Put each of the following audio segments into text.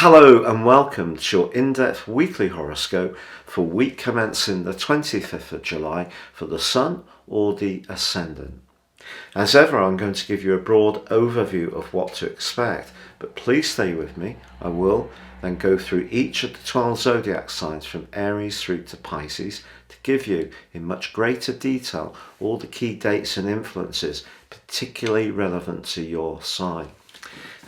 Hello and welcome to your in-depth weekly horoscope for week commencing the 25th of July for the Sun or the Ascendant. As ever, I'm going to give you a broad overview of what to expect, but please stay with me. I will then go through each of the 12 zodiac signs from Aries through to Pisces to give you in much greater detail all the key dates and influences particularly relevant to your sign.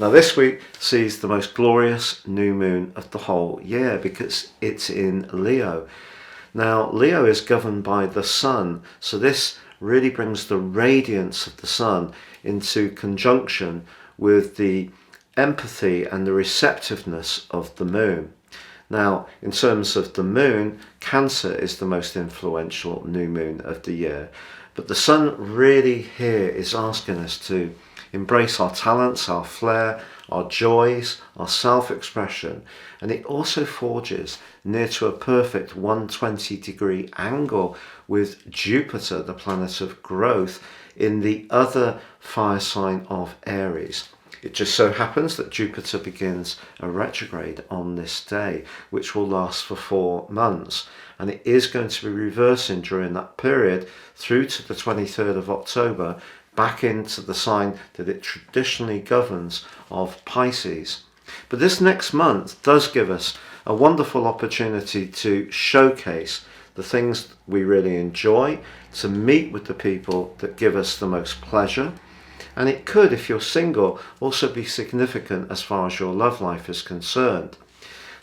Now this week sees the most glorious new moon of the whole year because it's in Leo. Now Leo is governed by the Sun, so this really brings the radiance of the Sun into conjunction with the empathy and the receptiveness of the moon. Now in terms of the moon, Cancer is the most influential new moon of the year, but the Sun really here is asking us to embrace our talents, our flair, our joys, our self-expression, and it also forges near to a perfect 120-degree angle with Jupiter, the planet of growth, in the other fire sign of Aries. It just so happens that Jupiter begins a retrograde on this day, which will last for 4 months, and it is going to be reversing during that period through to the 23rd of October, back into the sign that it traditionally governs of Pisces. But this next month does give us a wonderful opportunity to showcase the things we really enjoy, to meet with the people that give us the most pleasure. And it could, if you're single, also be significant as far as your love life is concerned.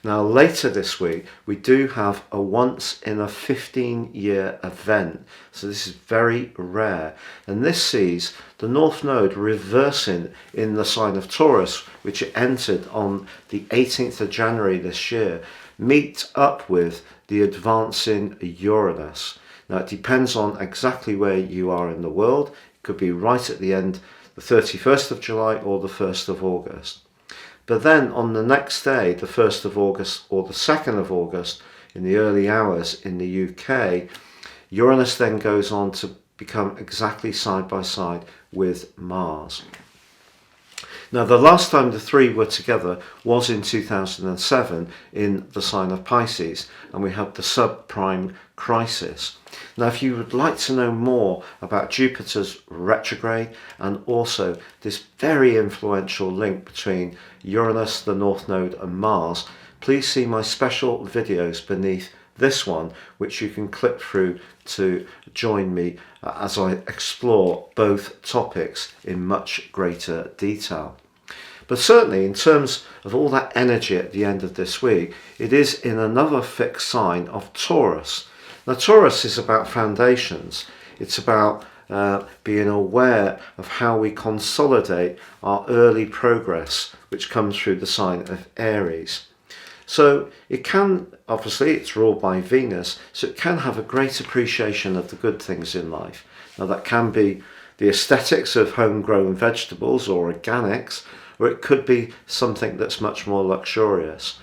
Now later this week we do have a once in a 15-year event, so this is very rare, and this sees the North Node reversing in the sign of Taurus, which it entered on the 18th of January this year, meet up with the advancing Uranus. Now it depends on exactly where you are in the world. It could be right at the end, the 31st of July or the 1st of August. But then on the next day, the 1st of August or the 2nd of August, in the early hours in the UK, Uranus then goes on to become exactly side by side with Mars. Now the last time the three were together was in 2007 in the sign of Pisces, and we had the subprime crisis. Now if you would like to know more about Jupiter's retrograde and also this very influential link between Uranus, the North Node and Mars, please see my special videos beneath this one, which you can click through to join me as I explore both topics in much greater detail. But certainly in terms of all that energy at the end of this week, it is in another fixed sign of Taurus. Now Taurus is about foundations. It's about being aware of how we consolidate our early progress, which comes through the sign of Aries. So it can, obviously it's ruled by Venus, so it can have a great appreciation of the good things in life. Now that can be the aesthetics of homegrown vegetables or organics, or it could be something that's much more luxurious.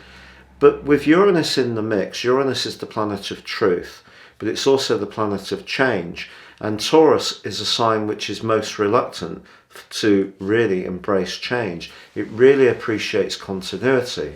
But with Uranus in the mix, Uranus is the planet of truth, but it's also the planet of change, and Taurus is a sign which is most reluctant to really embrace change. It really appreciates continuity.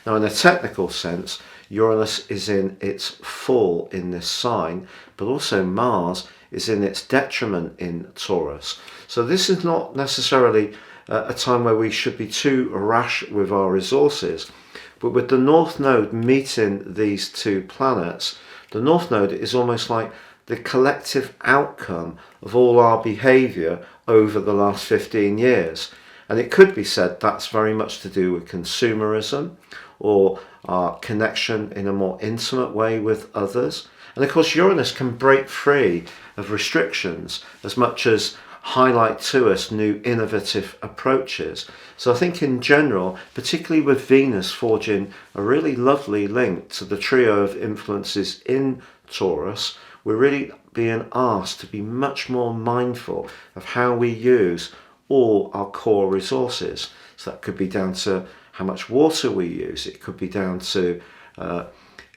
Now in a technical sense, Uranus is in its full in this sign, but also Mars is in its detriment in Taurus. So this is not necessarily a time where we should be too rash with our resources, but with the North Node meeting these two planets, the North Node is almost like the collective outcome of all our behaviour over the last 15 years. And it could be said that's very much to do with consumerism or our connection in a more intimate way with others. And of course Uranus can break free of restrictions as much as highlight to us new innovative approaches. So I think in general, particularly with Venus forging a really lovely link to the trio of influences in Taurus, we're really being asked to be much more mindful of how we use all our core resources. So that could be down to how much water we use. It could be down to,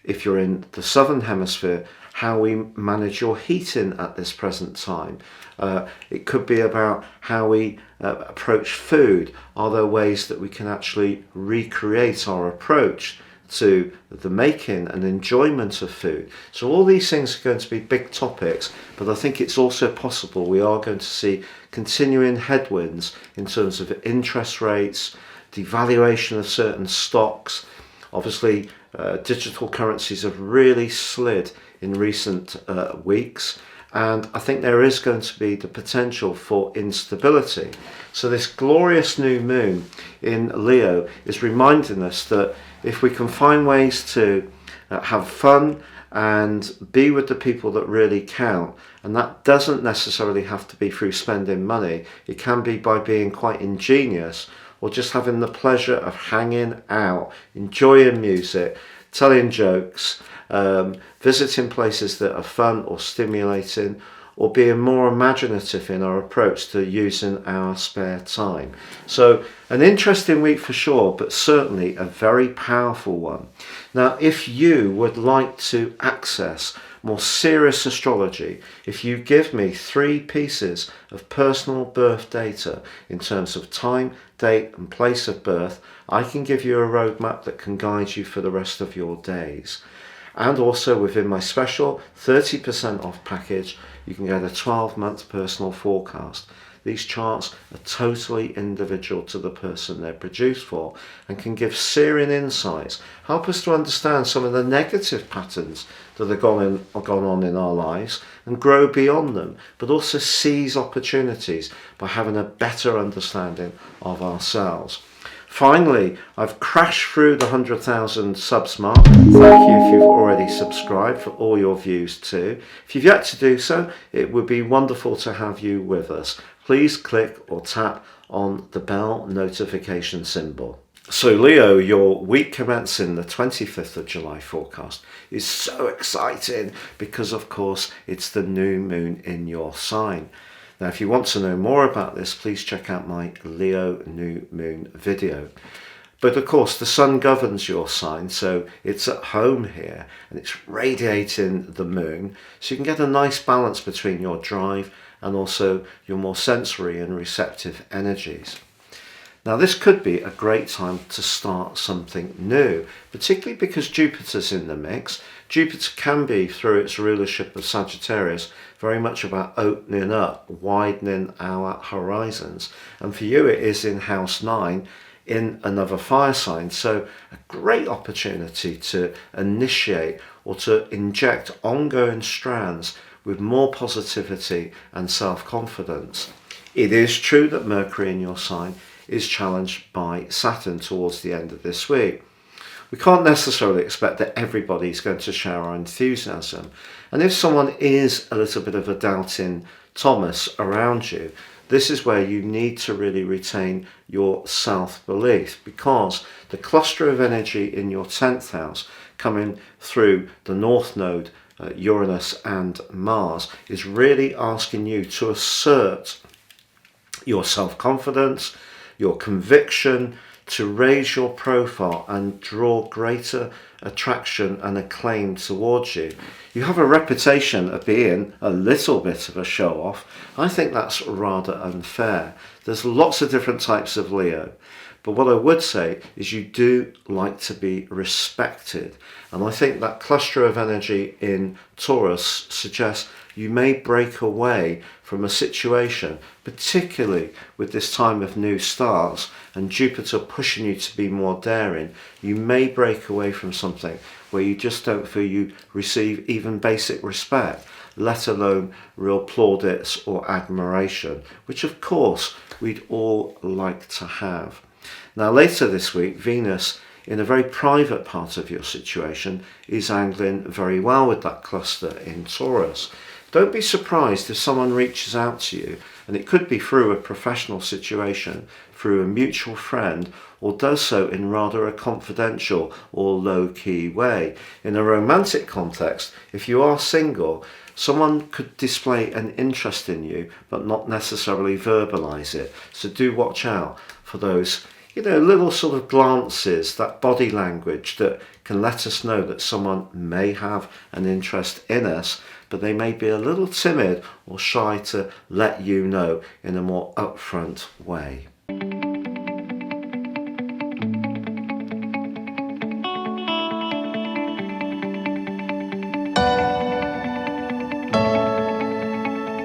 if you're in the southern hemisphere, how we manage your heating at this present time. It could be about how we approach food. Are there ways that we can actually recreate our approach to the making and enjoyment of food? So all these things are going to be big topics, but I think it's also possible we are going to see continuing headwinds in terms of interest rates, devaluation of certain stocks. Obviously, digital currencies have really slid in recent weeks, and I think there is going to be the potential for instability. So this glorious new moon in Leo is reminding us that if we can find ways to have fun and be with the people that really count, and that doesn't necessarily have to be through spending money, it can be by being quite ingenious or just having the pleasure of hanging out, enjoying music, telling jokes, visiting places that are fun or stimulating, or being more imaginative in our approach to using our spare time. So an interesting week for sure, but certainly a very powerful one. Now, if you would like to access more serious astrology, if you give me 3 pieces of personal birth data in terms of time, date and place of birth, I can give you a roadmap that can guide you for the rest of your days. And also within my special 30% off package, you can get a 12-month personal forecast. These charts are totally individual to the person they're produced for and can give searing insights, help us to understand some of the negative patterns that have gone on in our lives and grow beyond them, but also seize opportunities by having a better understanding of ourselves. Finally, I've crashed through the 100,000 subs mark. Thank you if you've already subscribed, for all your views too. If you've yet to do so, it would be wonderful to have you with us. Please click or tap on the bell notification symbol. So Leo, your week commencing the 25th of July forecast is so exciting because of course it's the new moon in your sign. Now, if you want to know more about this, please check out my Leo New Moon video. But of course, the sun governs your sign, so it's at home here and it's radiating the moon. So you can get a nice balance between your drive and also your more sensory and receptive energies. Now, this could be a great time to start something new, particularly because Jupiter's in the mix. Jupiter can be, through its rulership of Sagittarius, very much about opening up, widening our horizons. And for you, it is in house 9 in another fire sign. So a great opportunity to initiate or to inject ongoing strands with more positivity and self-confidence. It is true that Mercury in your sign is challenged by Saturn towards the end of this week. We can't necessarily expect that everybody's going to share our enthusiasm. And if someone is a little bit of a doubting Thomas around you, this is where you need to really retain your self-belief, because the cluster of energy in your 10th house coming through the North Node, Uranus and Mars, is really asking you to assert your self-confidence, your conviction, to raise your profile and draw greater attraction and acclaim towards you. You have a reputation of being a little bit of a show-off. I think that's rather unfair. There's lots of different types of Leo, but what I would say is you do like to be respected. And I think that cluster of energy in Taurus suggests you may break away from a situation, particularly with this time of new stars and Jupiter pushing you to be more daring. You may break away from something where you just don't feel you receive even basic respect, let alone real plaudits or admiration, which of course we'd all like to have. Now, later this week, Venus, in a very private part of your situation, is angling very well with that cluster in Taurus. Don't be surprised if someone reaches out to you, and it could be through a professional situation, through a mutual friend, or does so in rather a confidential or low-key way. In a romantic context, if you are single, someone could display an interest in you, but not necessarily verbalise it. So do watch out for those little sort of glances, that body language that can let us know that someone may have an interest in us, but they may be a little timid or shy to let you know in a more upfront way.